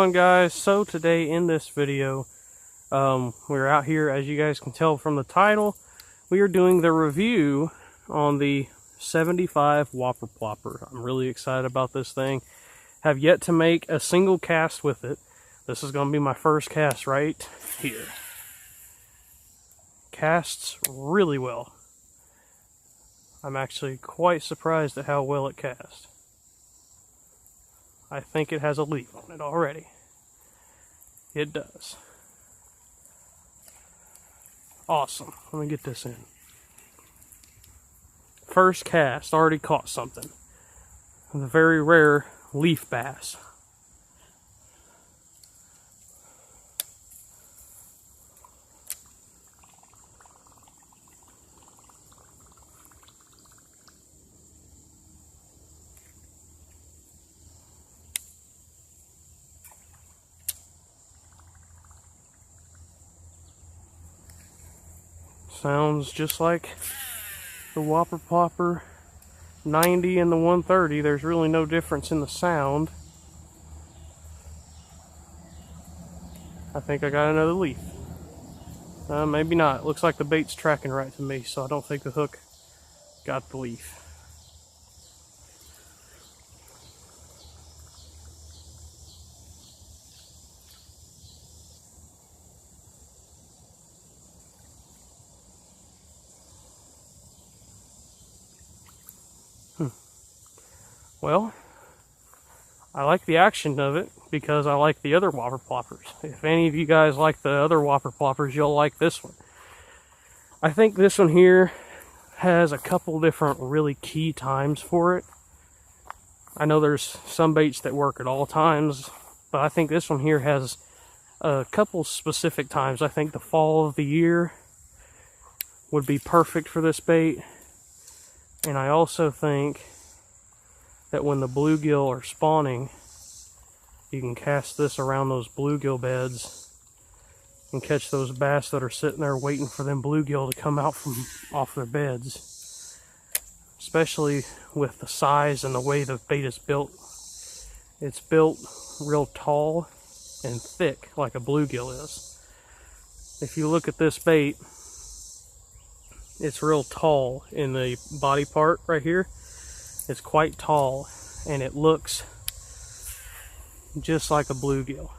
on, guys? So today in this video, we're out here, as you guys can tell from the title, we are doing the review on the 75 Whopper Plopper. I'm really excited about this thing. Have yet to make a single cast with it. This is going to be my first cast right here. Casts really well. I'm actually quite surprised at how well it casts. I think it has a leaf on it already. It does. Awesome. Let me get this in. First cast, already caught something. The very rare leaf bass. Sounds just like the Whopper Plopper 90 and the 130. There's really no difference in the sound. I think I got another leaf. Maybe not. Looks like the bait's tracking right to me, so I don't think the hook got the leaf. Well, I like the action of it because I like the other Whopper Ploppers. If any of you guys like the other Whopper Ploppers, you'll like this one. I think this one here has a couple different really key times for it. I know there's some baits that work at all times, but I think this one here has a couple specific times. I think the fall of the year would be perfect for this bait. And I also think that when the bluegill are spawning, you can cast this around those bluegill beds and catch those bass that are sitting there waiting for them bluegill to come out from off their beds. Especially with the size and the way the bait is built. It's built real tall and thick like a bluegill is. If you look at this bait, it's real tall in the body part right here. It's quite tall, and it looks just like a bluegill.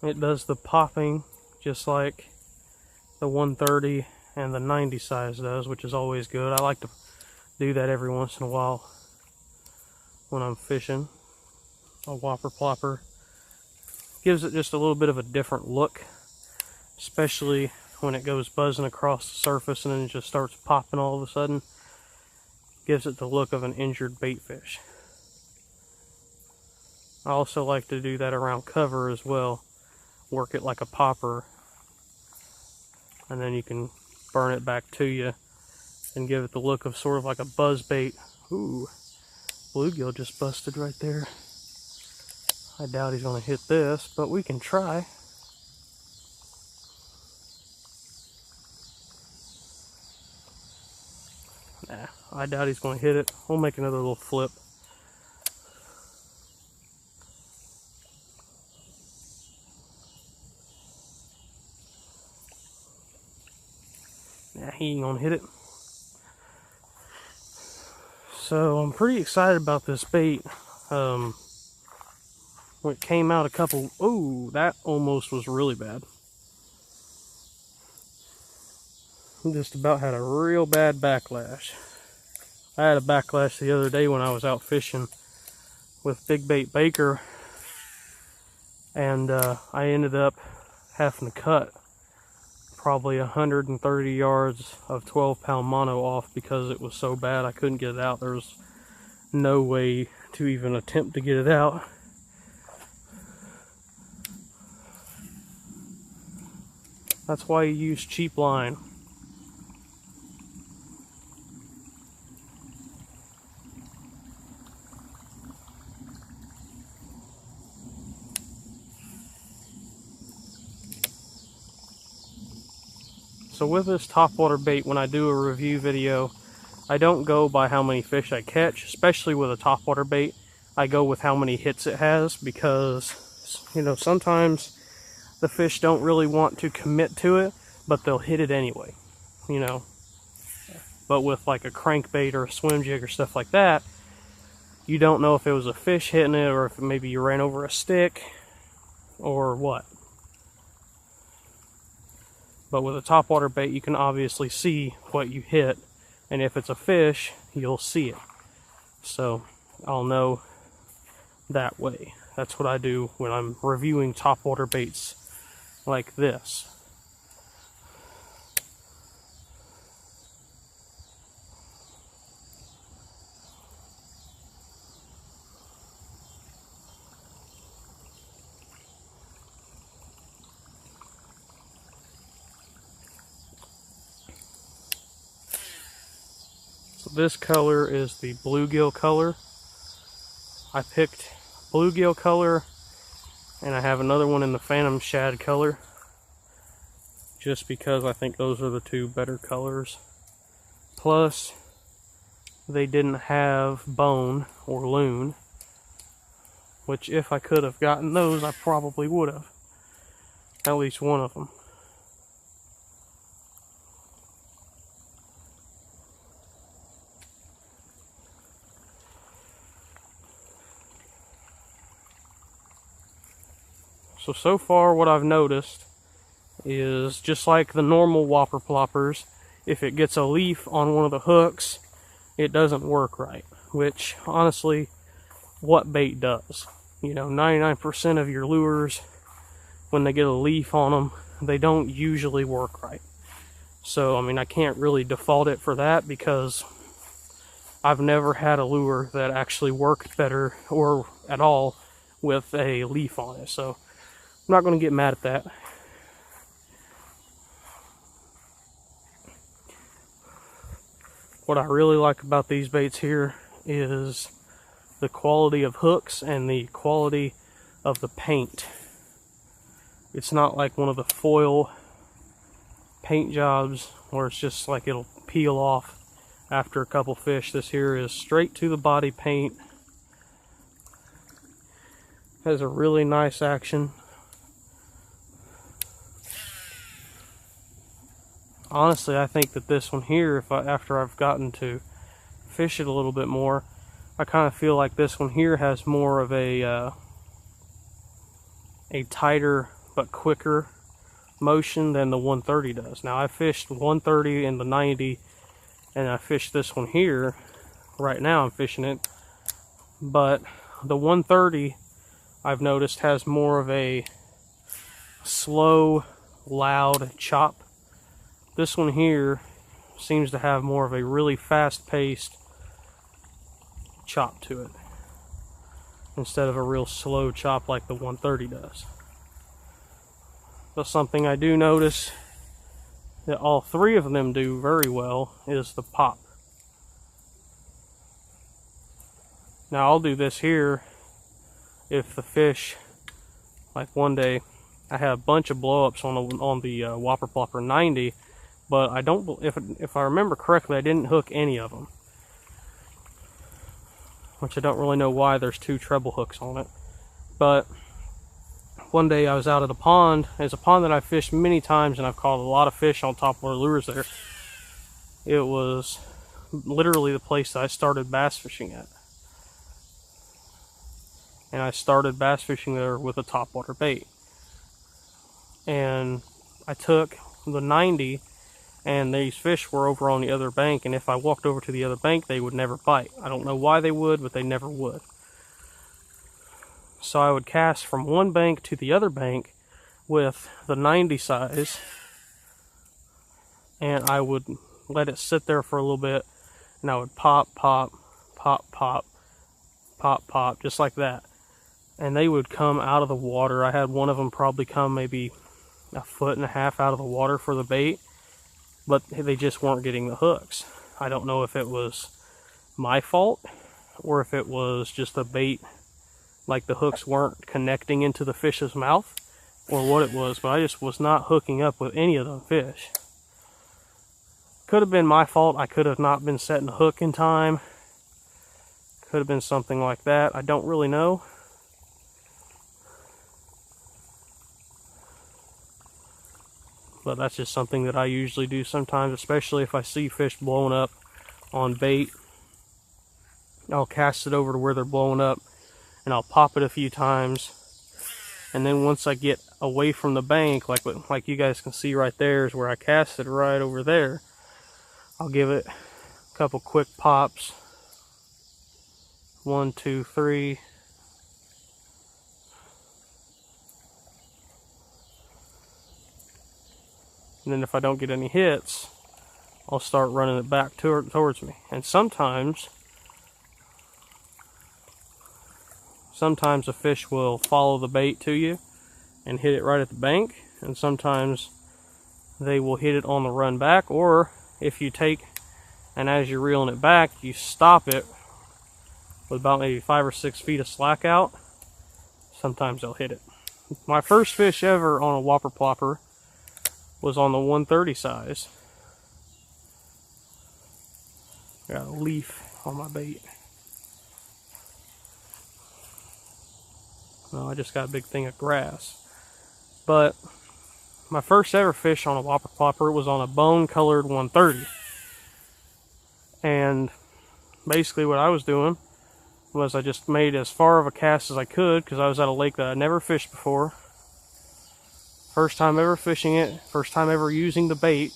It does the popping just like the 130 and the 90 size does, which is always good. I like to do that every once in a while when I'm fishing a Whopper Plopper. Gives it just a little bit of a different look, especially when it goes buzzing across the surface and then it just starts popping all of a sudden. Gives it the look of an injured bait fish. I also like to do that around cover as well. Work it like a popper, and then you can burn it back to you and give it the look of sort of like a buzz bait. Ooh. Bluegill just busted right there. I doubt he's going to hit this, but we can try. Nah, I doubt he's going to hit it. We'll make another little flip. Nah, he ain't going to hit it. So I'm pretty excited about this bait. When it came out oh, that almost was really bad. Just about had a real bad backlash. I had a backlash the other day when I was out fishing with Big Bait Baker, and I ended up having to cut probably 130 yards of 12-pound mono off because it was so bad I couldn't get it out. There was no way to even attempt to get it out. That's why you use cheap line. So with this topwater bait, when I do a review video, I don't go by how many fish I catch, especially with a topwater bait. I go with how many hits it has, because, you know, sometimes the fish don't really want to commit to it, but they'll hit it anyway, you know. But with like a crankbait or a swim jig or stuff like that, you don't know if it was a fish hitting it or if maybe you ran over a stick or what. But with a topwater bait, you can obviously see what you hit, and if it's a fish, you'll see it. So I'll know that way. That's what I do when I'm reviewing topwater baits like this. So this color is the bluegill color. I picked bluegill color, and I have another one in the phantom shad color, just because I think those are the two better colors. Plus, they didn't have bone or loon, which if I could have gotten those, I probably would have. At least one of them. So far what I've noticed is, just like the normal Whopper Ploppers, if it gets a leaf on one of the hooks, it doesn't work right. Which, honestly, what bait does? You know, 99% of your lures, when they get a leaf on them, they don't usually work right. So, I mean, I can't really default it for that, because I've never had a lure that actually worked better, or at all, with a leaf on it. So, I'm not going to get mad at that. What I really like about these baits here is the quality of hooks and the quality of the paint. It's not like one of the foil paint jobs where it's just like it'll peel off after a couple fish. This here is straight to the body paint. Has a really nice action. Honestly, I think that this one here, after I've gotten to fish it a little bit more, I kind of feel like this one here has more of a tighter but quicker motion than the 130 does. Now, I fished 130 and the 90, and I fished this one here. Right now I'm fishing it, but the 130, I've noticed, has more of a slow, loud chop. This one here seems to have more of a really fast-paced chop to it, instead of a real slow chop like the 130 does. But something I do notice that all three of them do very well is the pop. Now, I'll do this here if the fish, like one day, I had a bunch of blow-ups on the Whopper Plopper 90, but I don't, if I remember correctly, I didn't hook any of them. Which I don't really know why there's two treble hooks on it. But one day I was out at a pond. It's a pond that I've fished many times, and I've caught a lot of fish on topwater lures there. It was literally the place that I started bass fishing at. And I started bass fishing there with a topwater bait. And I took the 90, and these fish were over on the other bank, and if I walked over to the other bank, they would never bite. I don't know why they would, but they never would. So I would cast from one bank to the other bank with the 90 size, and I would let it sit there for a little bit, and I would pop, pop, pop, pop, pop, pop, just like that. And they would come out of the water. I had one of them probably come maybe 1.5 feet out of the water for the bait, but they just weren't getting the hooks. I don't know if it was my fault or if it was just the bait, like the hooks weren't connecting into the fish's mouth, or what it was, but I just was not hooking up with any of the fish. Could have been my fault. I could have not been setting a hook in time. Could have been something like that. I don't really know. But that's just something that I usually do sometimes, especially if I see fish blowing up on bait. I'll cast it over to where they're blowing up, and I'll pop it a few times. And then once I get away from the bank, like you guys can see right there is where I cast it right over there. I'll give it a couple quick pops. 1, 2, 3. And then if I don't get any hits, I'll start running it back towards me. And sometimes a fish will follow the bait to you and hit it right at the bank. And sometimes they will hit it on the run back. Or if you take, and as you're reeling it back, you stop it with about maybe 5 or 6 feet of slack out, sometimes they'll hit it. My first fish ever on a Whopper Plopper was on the 130 size. Got a leaf on my bait. No, I just got a big thing of grass. But my first ever fish on a Whopper Plopper was on a bone colored 130. And basically what I was doing was I just made as far of a cast as I could, because I was at a lake that I never fished before. First time ever fishing it, first time ever using the bait.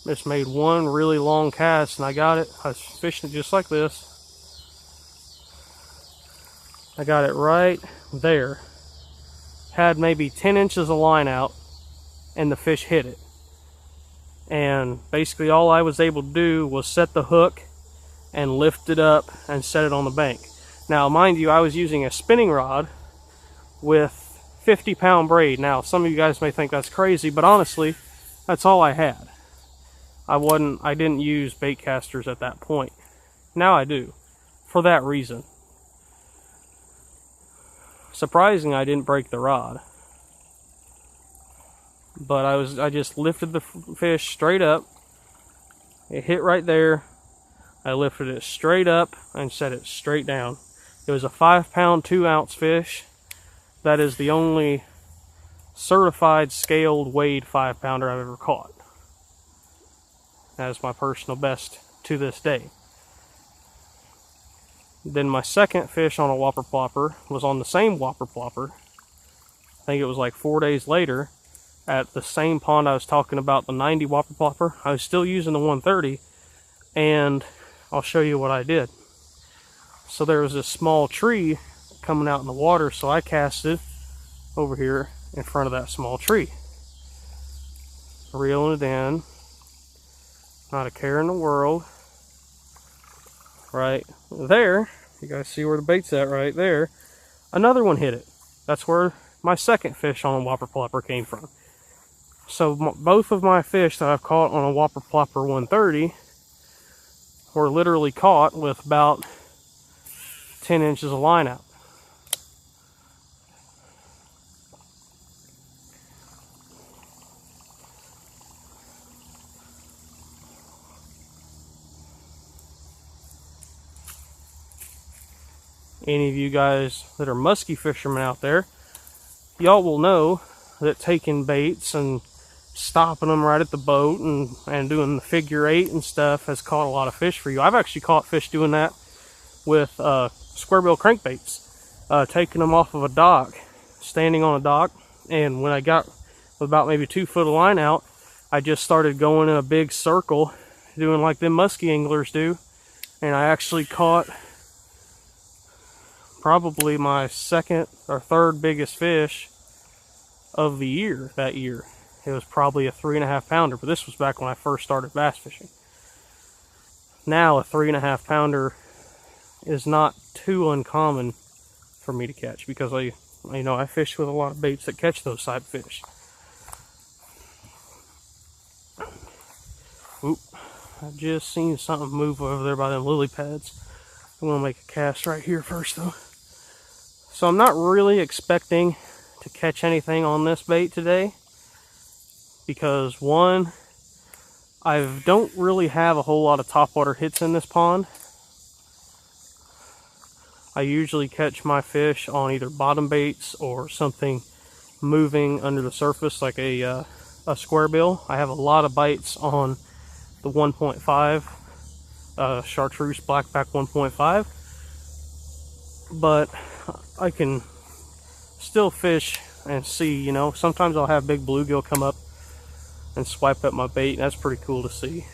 Just made one really long cast and I got it. I was fishing it just like this. I got it right there. Had maybe 10 inches of line out and the fish hit it. And basically all I was able to do was set the hook and lift it up and set it on the bank. Now mind you, I was using a spinning rod with 50-pound braid. Now some of you guys may think that's crazy, but honestly that's all I had. I didn't use bait casters at that point. Now I do, for that reason. Surprising I didn't break the rod. But I just lifted the fish straight up. It hit right there. I lifted it straight up and set it straight down. It was a 5-pound, 2-ounce fish. That is the only certified scaled weighed 5-pounder I've ever caught. That is my personal best to this day. Then my second fish on a Whopper Plopper was on the same Whopper Plopper. I think it was like 4 days later at the same pond I was talking about, the 90 Whopper Plopper. I was still using the 130, and I'll show you what I did. So there was this small tree coming out in the water, so I casted over here in front of that small tree. Reeling it in. Not a care in the world. Right there, you guys see where the bait's at right there. Another one hit it. That's where my second fish on a Whopper Plopper came from. So both of my fish that I've caught on a Whopper Plopper 130 were literally caught with about 10 inches of line out. Any of you guys that are musky fishermen out there, y'all will know that taking baits and stopping them right at the boat and doing the figure 8 and stuff has caught a lot of fish for you. I've actually caught fish doing that with square bill crankbaits, taking them off of a dock, standing on a dock, and when I got about maybe 2 foot of line out, I just started going in a big circle, doing like them musky anglers do, and I actually caught probably my second or third biggest fish of the year that year. It was probably a 3.5 pounder, but this was back when I first started bass fishing. Now a 3.5 pounder is not too uncommon for me to catch, because I fish with a lot of baits that catch those type fish. Oop, I just seen something move over there by them lily pads. I'm gonna make a cast right here first though. So I'm not really expecting to catch anything on this bait today, because one, I don't really have a whole lot of topwater hits in this pond. I usually catch my fish on either bottom baits or something moving under the surface like a square bill. I have a lot of bites on the 1.5 chartreuse blackback 1.5, but I can still fish and see, you know, sometimes I'll have big bluegill come up and swipe up my bait, and that's pretty cool to see.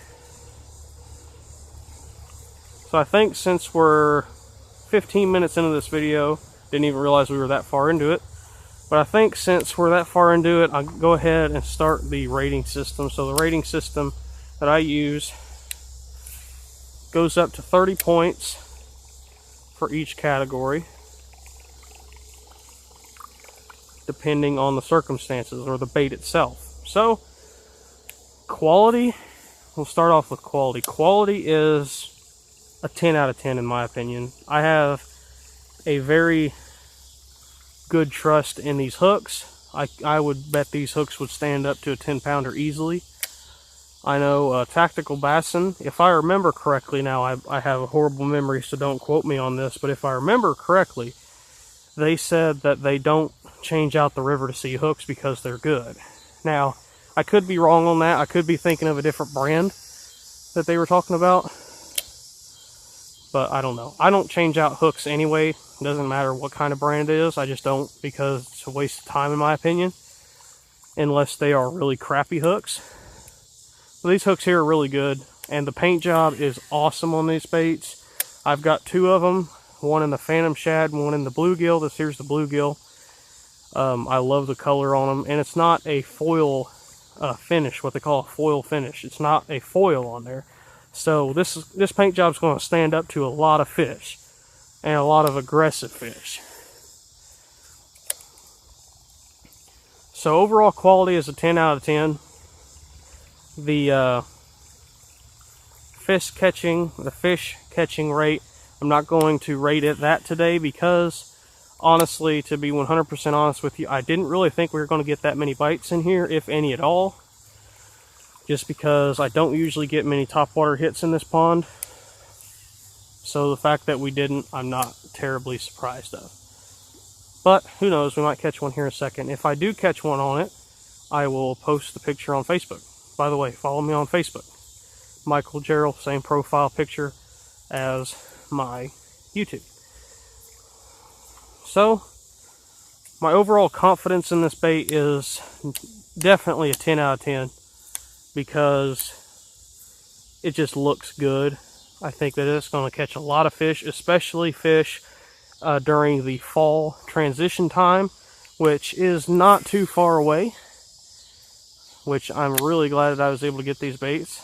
So I think since we're 15 minutes into this video, didn't even realize we were that far into it, but I think since we're that far into it, I'll go ahead and start the rating system. So the rating system that I use goes up to 30 points for each category, depending on the circumstances or the bait itself. So quality, we'll start off with quality. Quality is a 10 out of 10 in my opinion. I have a very good trust in these hooks. I would bet these hooks would stand up to a 10-pounder easily. I know Tactical Bassin, if I remember correctly, now I have a horrible memory, so don't quote me on this, but if I remember correctly, they said that they don't change out the River to Sea hooks because they're good. Now, I could be wrong on that. I could be thinking of a different brand that they were talking about, but I don't know. I don't change out hooks anyway. It doesn't matter what kind of brand it is. I just don't, because it's a waste of time in my opinion, unless they are really crappy hooks. So these hooks here are really good, and the paint job is awesome on these baits. I've got two of them, one in the Phantom Shad, one in the bluegill. This here's the bluegill. I love the color on them, and it's not a foil finish, what they call a foil finish. It's not a foil on there. So this paint job is going to stand up to a lot of fish, and a lot of aggressive fish. So overall quality is a 10 out of 10. The fish catching rate, I'm not going to rate it that today because, honestly, to be 100% honest with you, I didn't really think we were going to get that many bites in here, if any at all. Just because I don't usually get many topwater hits in this pond. So the fact that we didn't, I'm not terribly surprised of. But who knows, we might catch one here in a second. If I do catch one on it, I will post the picture on Facebook. By the way, follow me on Facebook. Michael Gerald, same profile picture as my YouTube. So, my overall confidence in this bait is definitely a 10 out of 10 because it just looks good. I think that it's going to catch a lot of fish, especially fish during the fall transition time, which is not too far away, which I'm really glad that I was able to get these baits.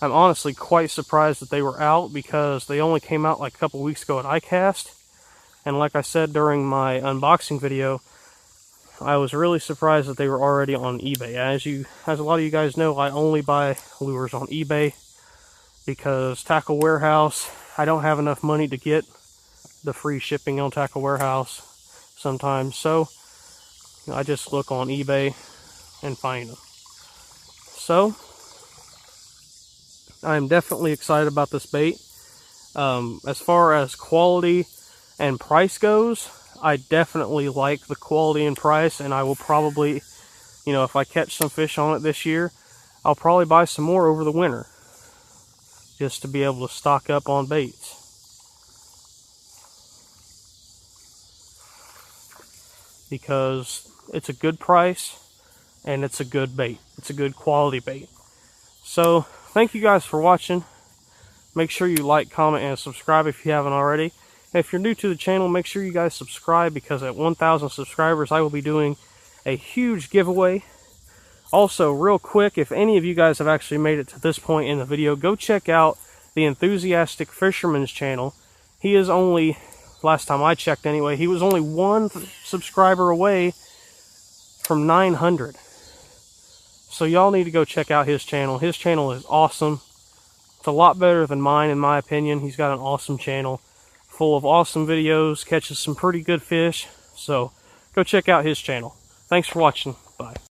I'm honestly quite surprised that they were out because they only came out like a couple weeks ago at iCast. And like I said during my unboxing video, I was really surprised that they were already on eBay. As a lot of you guys know, I only buy lures on eBay because Tackle Warehouse, I don't have enough money to get the free shipping on Tackle Warehouse sometimes. So I just look on eBay and find them. So I'm definitely excited about this bait. As far as quality and price goes, I definitely like the quality and price, and I will probably, you know, if I catch some fish on it this year, I'll probably buy some more over the winter just to be able to stock up on baits. Because it's a good price and it's a good bait. It's a good quality bait. So thank you guys for watching. Make sure you like, comment, and subscribe if you haven't already. If you're new to the channel, make sure you guys subscribe because at 1,000 subscribers, I will be doing a huge giveaway. Also, real quick, if any of you guys have actually made it to this point in the video, go check out the Enthusiastic Fisherman's channel. He is only, last time I checked anyway, he was only 1 subscriber away from 900. So y'all need to go check out his channel. His channel is awesome. It's a lot better than mine in my opinion. He's got an awesome channel full of awesome videos, catches some pretty good fish. So go check out his channel. Thanks for watching. Bye.